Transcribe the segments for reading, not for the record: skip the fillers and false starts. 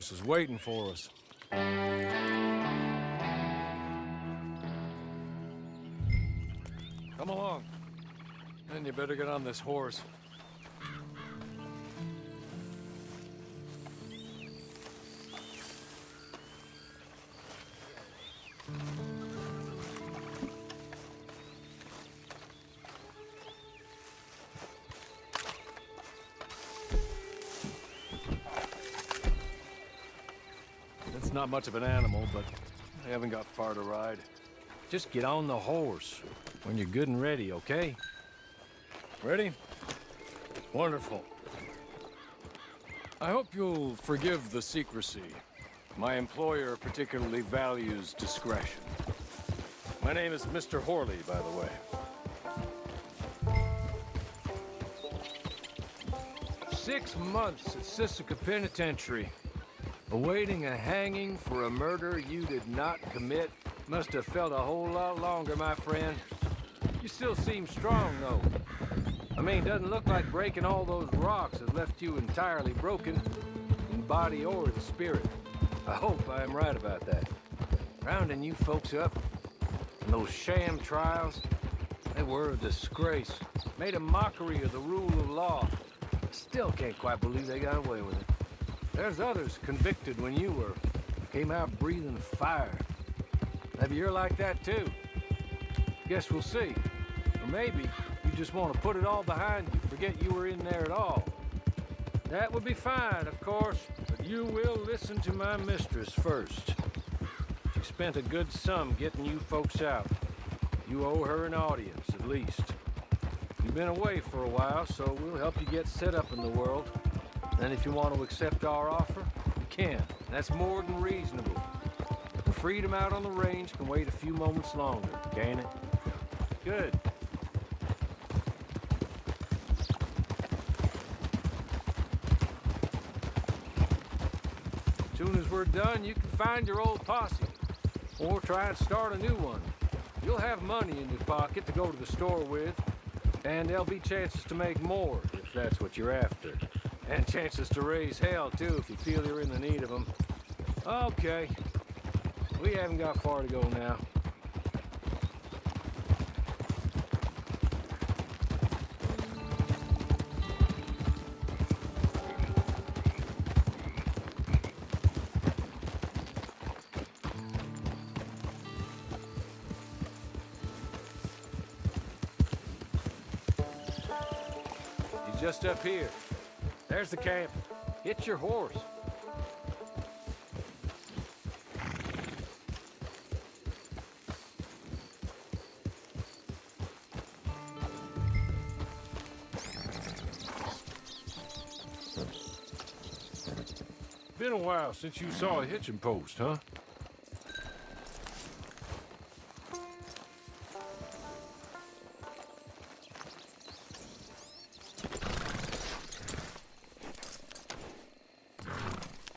horse is waiting for us. Come along. Then you better get on this horse. It's not much of an animal, but I haven't got far to ride. Just get on the horse when you're good and ready, okay? Ready? Wonderful. I hope you'll forgive the secrecy. My employer particularly values discretion. My name is Mr. Horley, by the way. 6 months at Sisika Penitentiary, awaiting a hanging for a murder you did not commit. Must have felt a whole lot longer, my friend. You still seem strong, though. I mean, doesn't look like breaking all those rocks has left you entirely broken, in body or in spirit. I hope I am right about that. Rounding you folks up, and those sham trials, they were a disgrace. Made a mockery of the rule of law. Still can't quite believe they got away with it. There's others convicted when you were. Came out breathing fire. Maybe you're like that too. Guess we'll see. Or maybe you just want to put it all behind you, forget you were in there at all. That would be fine, of course, but you will listen to my mistress first. She spent a good sum getting you folks out. You owe her an audience, at least. You've been away for a while, so we'll help you get set up in the world. Then if you want to accept our offer, you can. That's more than reasonable. The freedom out on the range can wait a few moments longer, can't it? Good. As soon as we're done, you can find your old posse. Or try and start a new one. You'll have money in your pocket to go to the store with. And there'll be chances to make more, if that's what you're after. And chances to raise hell, too, if you feel you're in the need of them. Okay. We haven't got far to go now. He's just up here. There's the camp. Hit your horse. Been a while since you saw a hitching post, huh?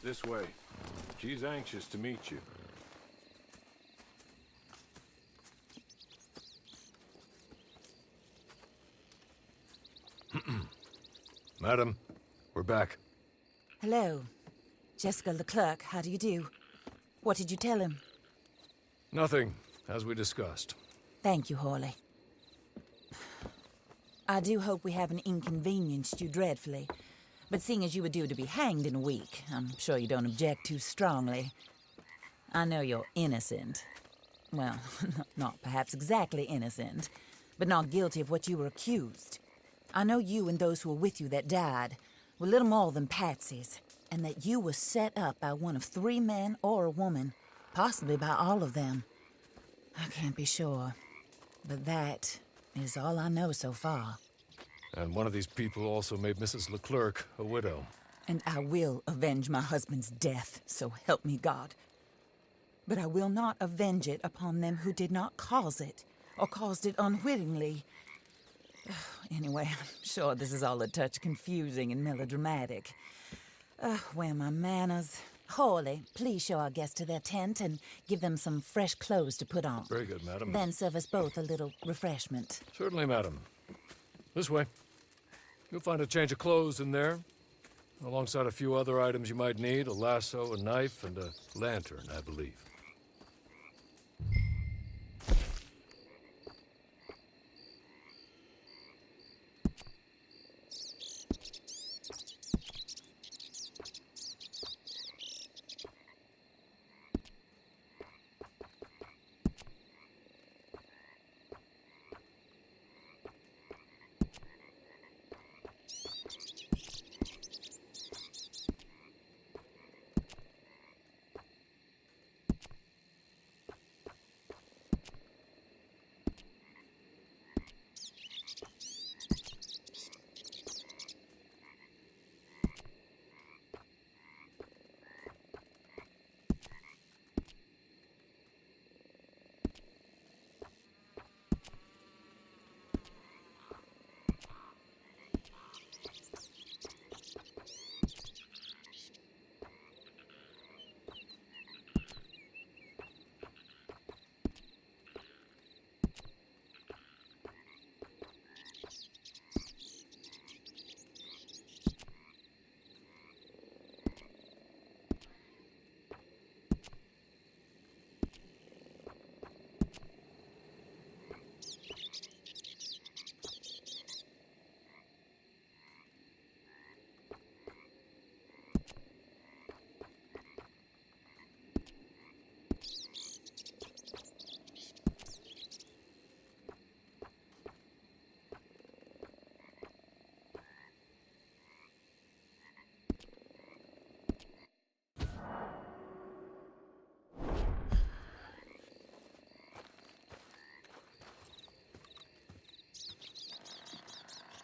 This way. She's anxious to meet you. Madam, we're back. Hello. Jessica Leclerc, how do you do? What did you tell him? Nothing, as we discussed. Thank you, Horley. I do hope we haven't inconvenienced you dreadfully. But seeing as you were due to be hanged in a week, I'm sure you don't object too strongly. I know you're innocent. Well, not perhaps exactly innocent, but not guilty of what you were accused. I know you and those who were with you that died were little more than patsies, and that you were set up by one of 3 men or a woman, possibly by all of them. I can't be sure, but that is all I know so far. And one of these people also made Mrs. Leclerc a widow. And I will avenge my husband's death, so help me God. But I will not avenge it upon them who did not cause it, or caused it unwittingly. Anyway, I'm sure this is all a touch confusing and melodramatic. Where are my manners? Horley, please show our guests to their tent and give them some fresh clothes to put on. Very good, madam. Then serve us both a little refreshment. Certainly, madam. This way. You'll find a change of clothes in there. Alongside a few other items you might need, a lasso, a knife, and a lantern, I believe.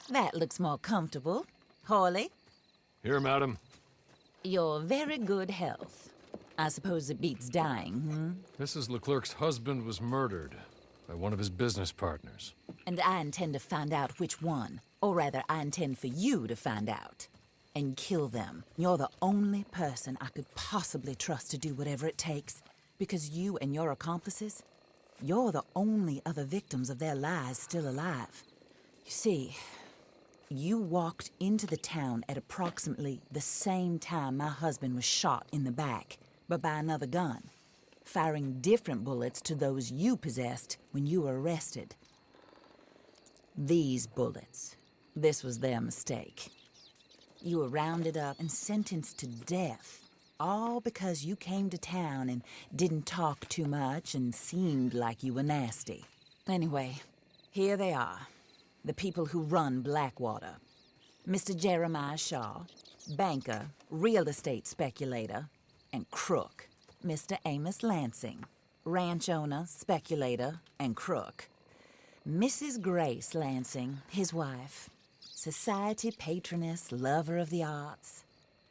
That looks more comfortable. Hawley, Here, madam. your very good health. I suppose it beats dying, Mrs. Leclerc's husband was murdered by one of his business partners. And I intend to find out which one. Or rather, I intend for you to find out. And kill them. You're the only person I could possibly trust to do whatever it takes. Because you and your accomplices, you're the only other victims of their lies still alive. You see, you walked into the town at approximately the same time my husband was shot in the back, but by another gun, firing different bullets to those you possessed when you were arrested. These bullets, this was their mistake. You were rounded up and sentenced to death, all because you came to town and didn't talk too much and seemed like you were nasty. Anyway, here they are. The people who run Blackwater. Mr. Jeremiah Shaw, banker, real estate speculator, and crook. Mr. Amos Lansing, ranch owner, speculator, and crook. Mrs. Grace Lansing, his wife, society patroness, lover of the arts,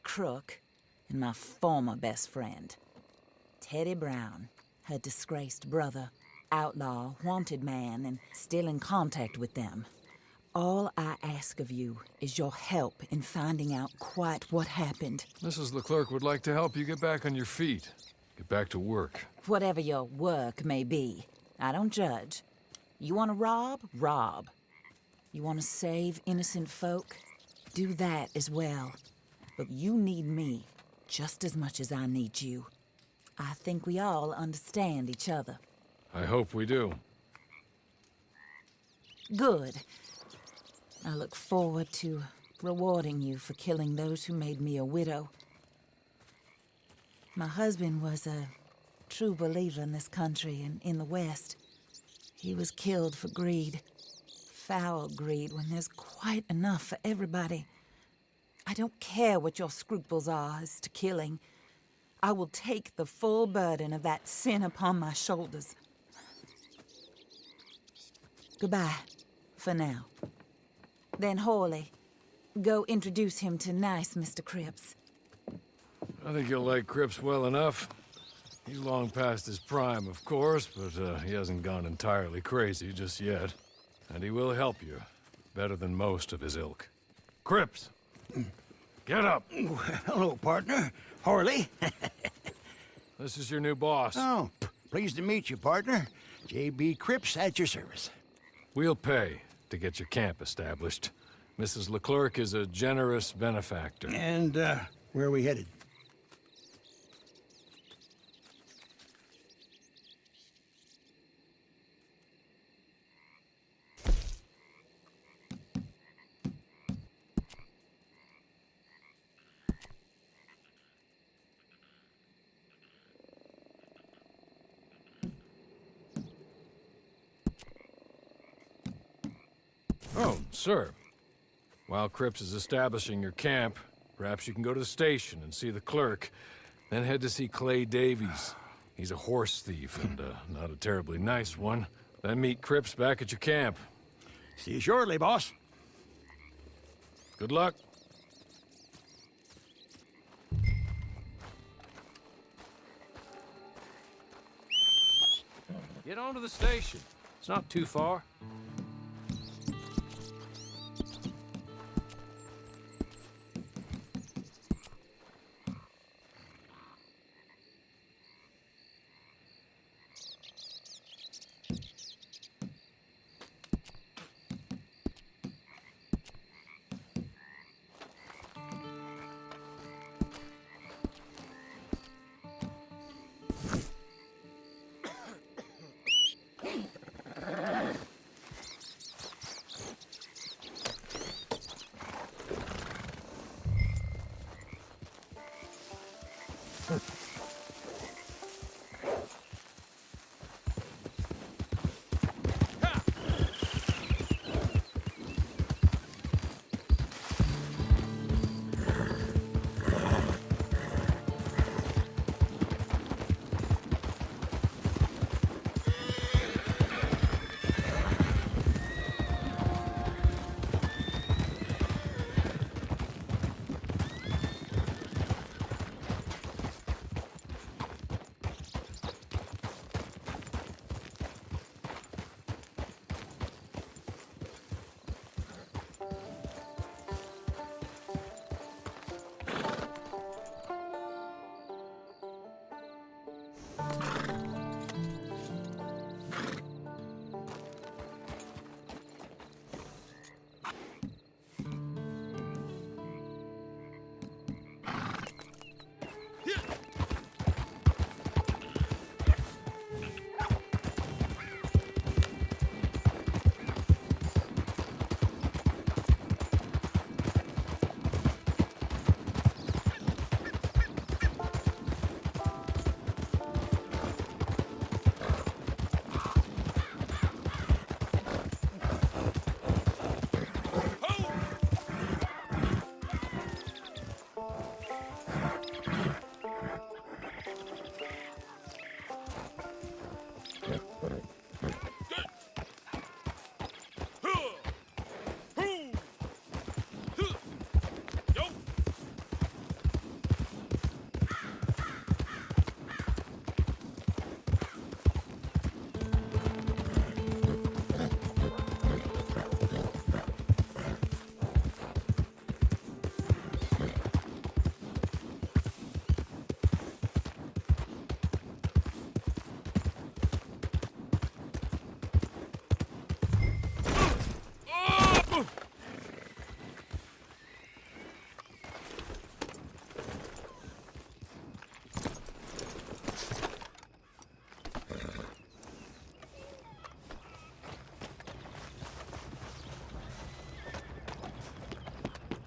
crook, and my former best friend. Teddy Brown, her disgraced brother, outlaw, wanted man, and still in contact with them. All I ask of you is your help in finding out quite what happened. Mrs. Leclerc would like to help you get back on your feet. Get back to work. Whatever your work may be, I don't judge. You want to rob? Rob. You want to save innocent folk? Do that as well. But you need me just as much as I need you. I think we all understand each other. I hope we do. Good. I look forward to rewarding you for killing those who made me a widow. My husband was a true believer in this country and in the West. He was killed for greed. Foul greed when there's quite enough for everybody. I don't care what your scruples are as to killing. I will take the full burden of that sin upon my shoulders. Goodbye, for now. Then Hawley, go introduce him to nice Mr. Cripps. I think you'll like Cripps well enough. He's long past his prime, of course, but he hasn't gone entirely crazy just yet. And he will help you, better than most of his ilk. Cripps! Get up! Hello, partner. Harley. This is your new boss. Oh, pleased to meet you, partner. J.B. Cripps at your service. We'll pay to get your camp established. Mrs. Leclerc is a generous benefactor. And, where are we headed? Oh, sir. While Cripps is establishing your camp, perhaps you can go to the station and see the clerk, then head to see Clay Davies. He's a horse thief and not a terribly nice one. Then meet Cripps back at your camp. See you shortly, boss. Good luck. Get on to the station. It's not too far.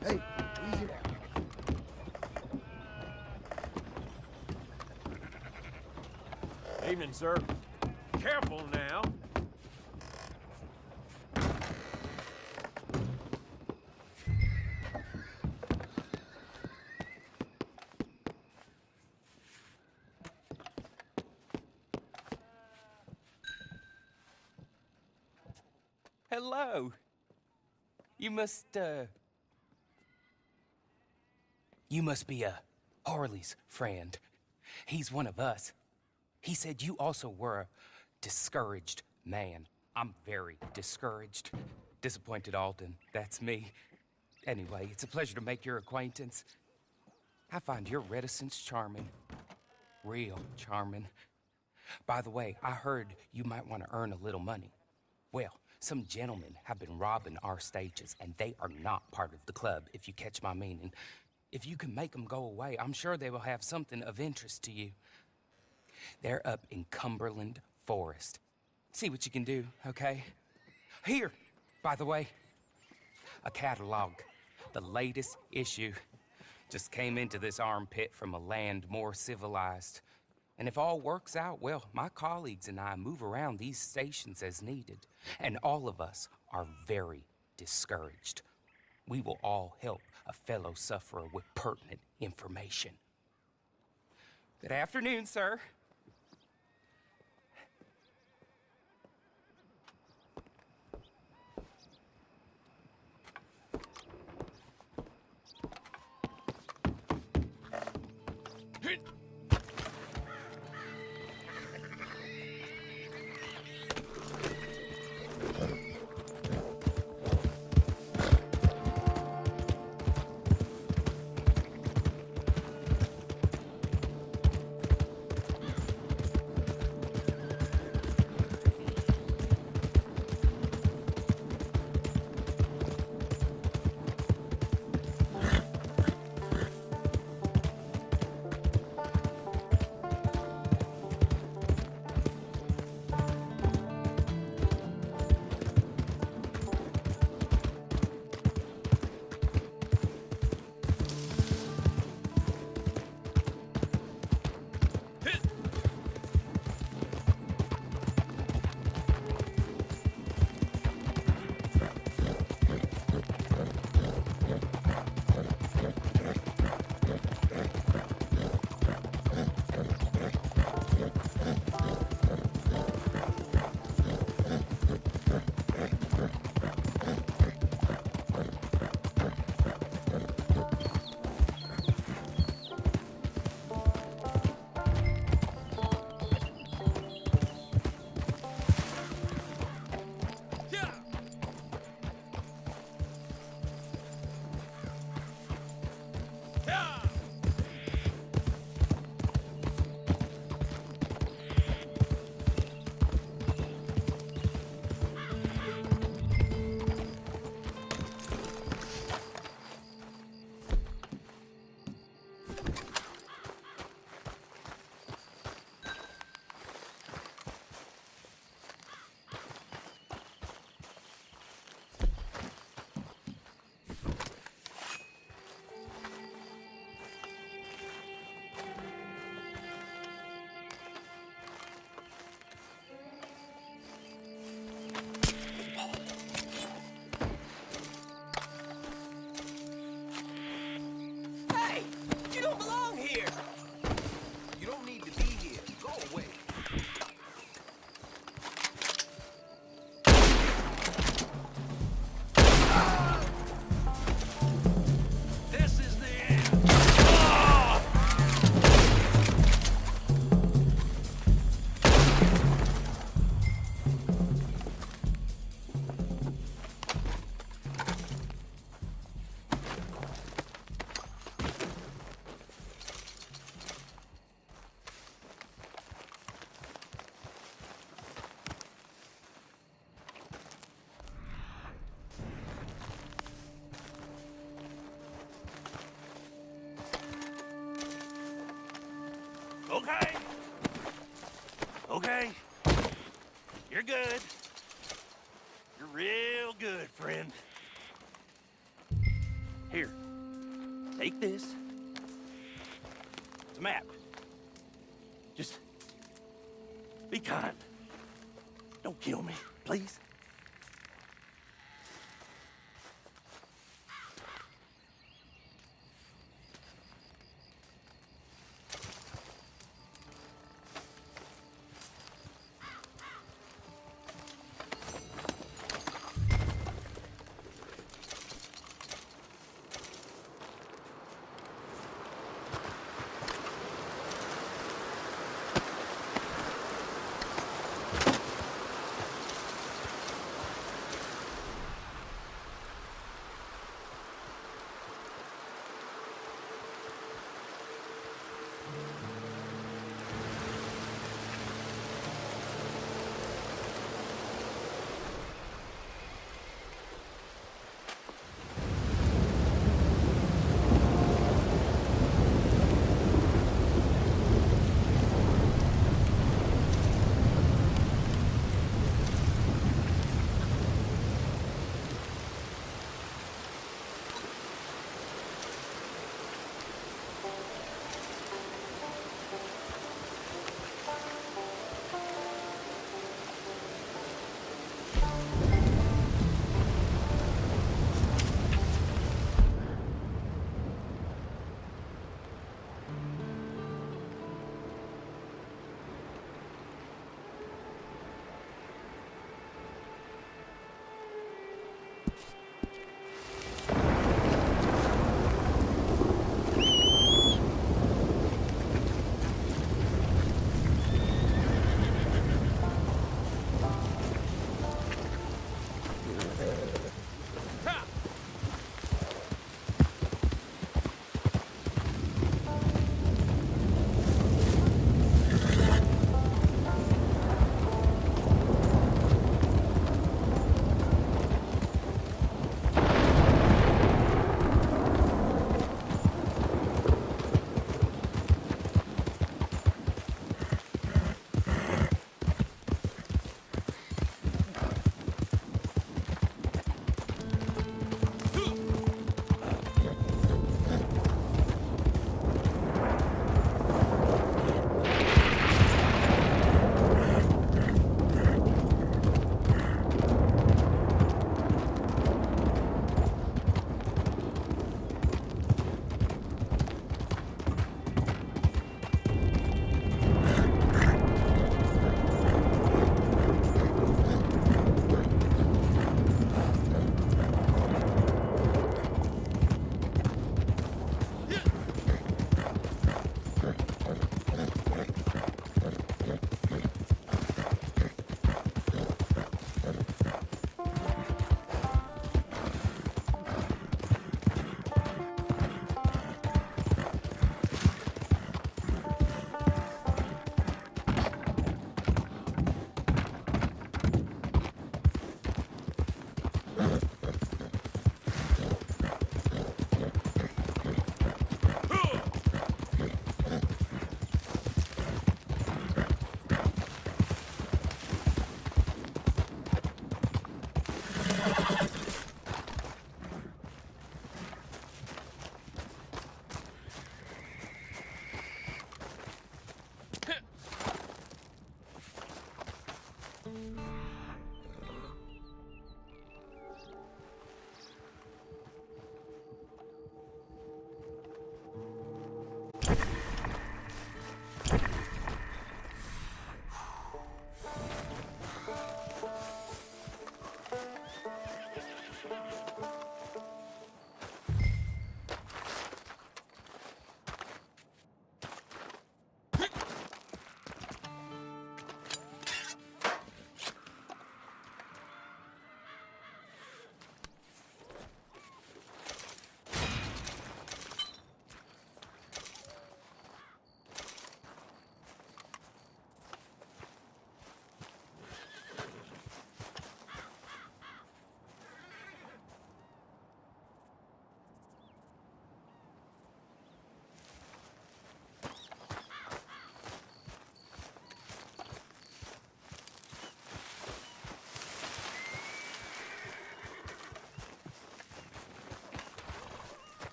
Hey, easy now. Evening, sir. Careful now. Hello. You must be Harley's friend. He's one of us. He said you also were a discouraged man. I'm very discouraged. Disappointed Alden, that's me. Anyway, it's a pleasure to make your acquaintance. I find your reticence charming. Real charming. By the way, I heard you might want to earn a little money. Well, some gentlemen have been robbing our stages, and they are not part of the club, if you catch my meaning. If you can make them go away, I'm sure they will have something of interest to you. They're up in Cumberland Forest. See what you can do, okay? Here, by the way, a catalog. The latest issue. Just came into this armpit from a land more civilized. And if all works out, well, my colleagues and I move around these stations as needed. And all of us are very discouraged. We will all help a fellow sufferer with pertinent information. Good afternoon, sir. Hey! You don't belong here! You don't need to be here. Go away. This is the end! Okay. Okay. You're good. You're real good, friend. Here. Take this. It's a map. Just be kind. Don't kill me, please.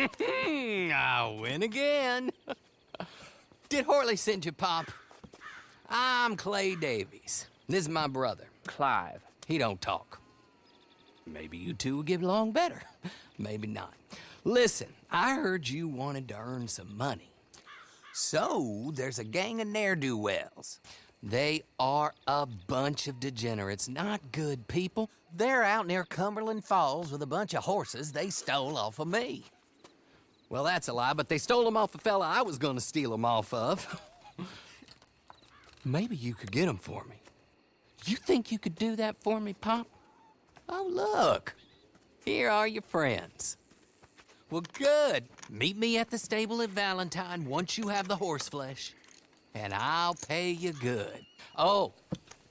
I win again. Did Horley send you, Pop? I'm Clay Davies. This is my brother, Clive. He don't talk. Maybe you two will get along better. Maybe not. Listen, I heard you wanted to earn some money. So, there's a gang of ne'er-do-wells. They are a bunch of degenerates, not good people. They're out near Cumberland Falls with a bunch of horses they stole off of me. Well, that's a lie, but they stole them off a fella I was gonna steal them off of. Maybe you could get them for me. You think you could do that for me, Pop? Oh, look. Here are your friends. Well, good. Meet me at the stable at Valentine once you have the horse flesh, and I'll pay you good. Oh,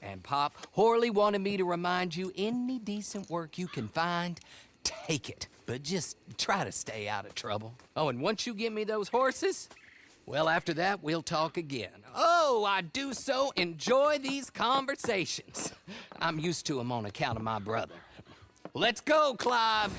and Pop, Horley wanted me to remind you, any decent work you can find, take it. But just try to stay out of trouble. Oh, and once you give me those horses, well, after that, we'll talk again. Oh, I do so enjoy these conversations. I'm used to them on account of my brother. Let's go, Clive.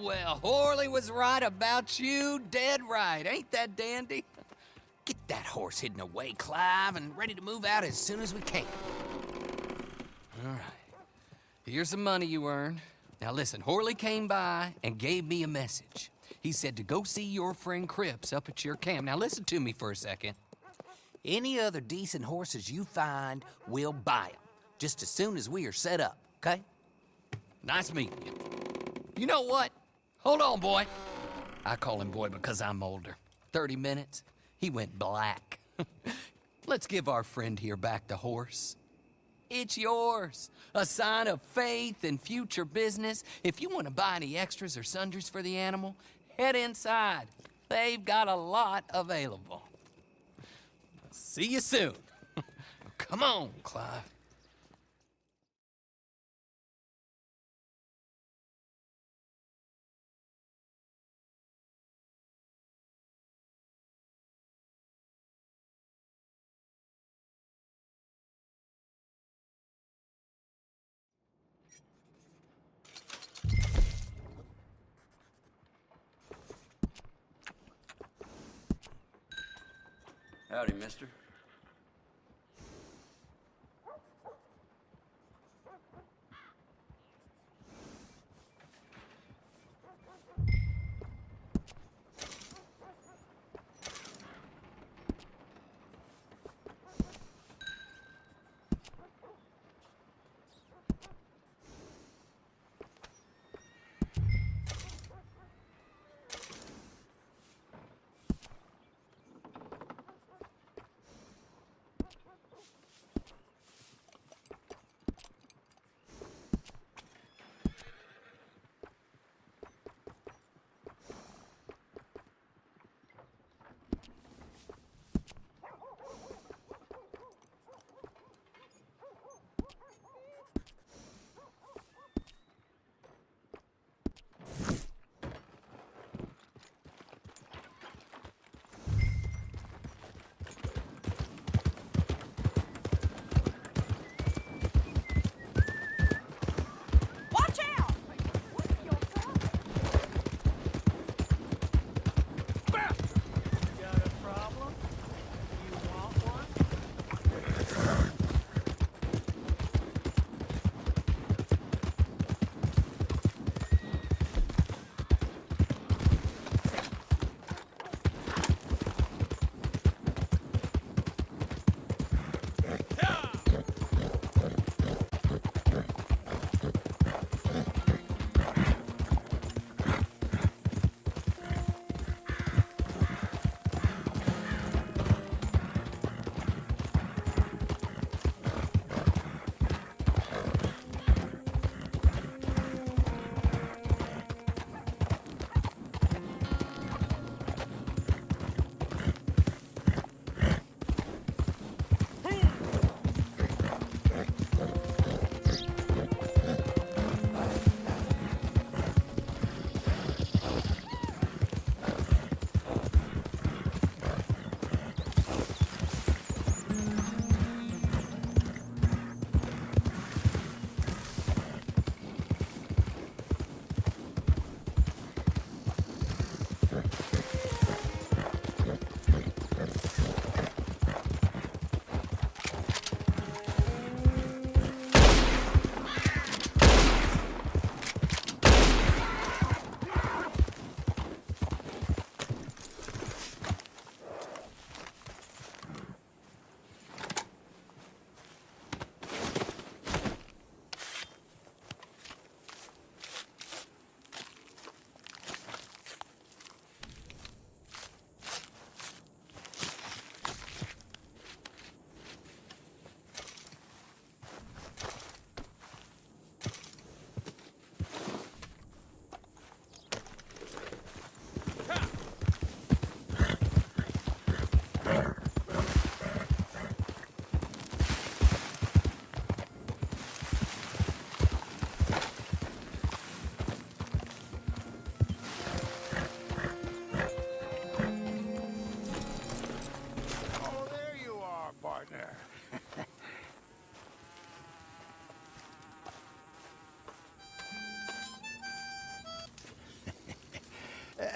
Well, Horley was right about you, dead right. Ain't that dandy? Get that horse hidden away, Clive, and ready to move out as soon as we can. All right. Here's the money you earned. Now listen, Horley came by and gave me a message. He said to go see your friend Cripps up at your camp. Now listen to me for a second. Any other decent horses you find, we'll buy them. Just as soon as we are set up, okay? Nice meeting you. You know what? Hold on, boy. I call him boy because I'm older. 30 minutes, he went black. Let's give our friend here back the horse. It's yours. A sign of faith and future business. If you want to buy any extras or sundries for the animal, head inside. They've got a lot available. See you soon. Come on, Clive. Howdy, mister.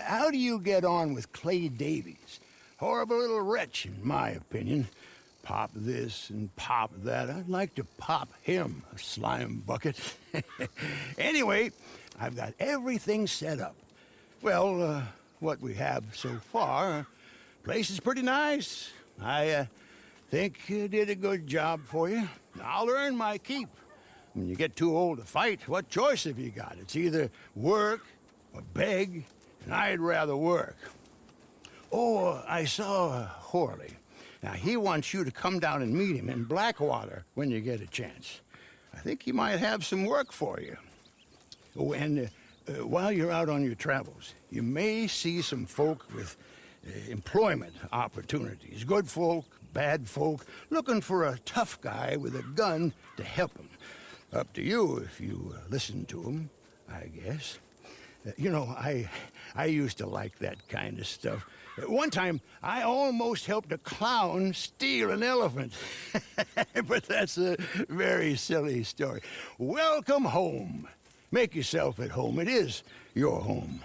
How do you get on with Clay Davies? Horrible little wretch, in my opinion. Pop this and pop that. I'd like to pop him, a slime bucket. Anyway, I've got everything set up. Well, what we have so far, place is pretty nice. I think you did a good job for you. I'll earn my keep. When you get too old to fight, what choice have you got? It's either work or beg, and I'd rather work. Oh, I saw Horley. Now, he wants you to come down and meet him in Blackwater when you get a chance. I think he might have some work for you. Oh, and while you're out on your travels, you may see some folk with employment opportunities. Good folk, bad folk, looking for a tough guy with a gun to help them. Up to you if you listen to them, I guess. You know, I used to like that kind of stuff. One time, I almost helped a clown steal an elephant. But that's a very silly story. Welcome home. Make yourself at home. It is your home.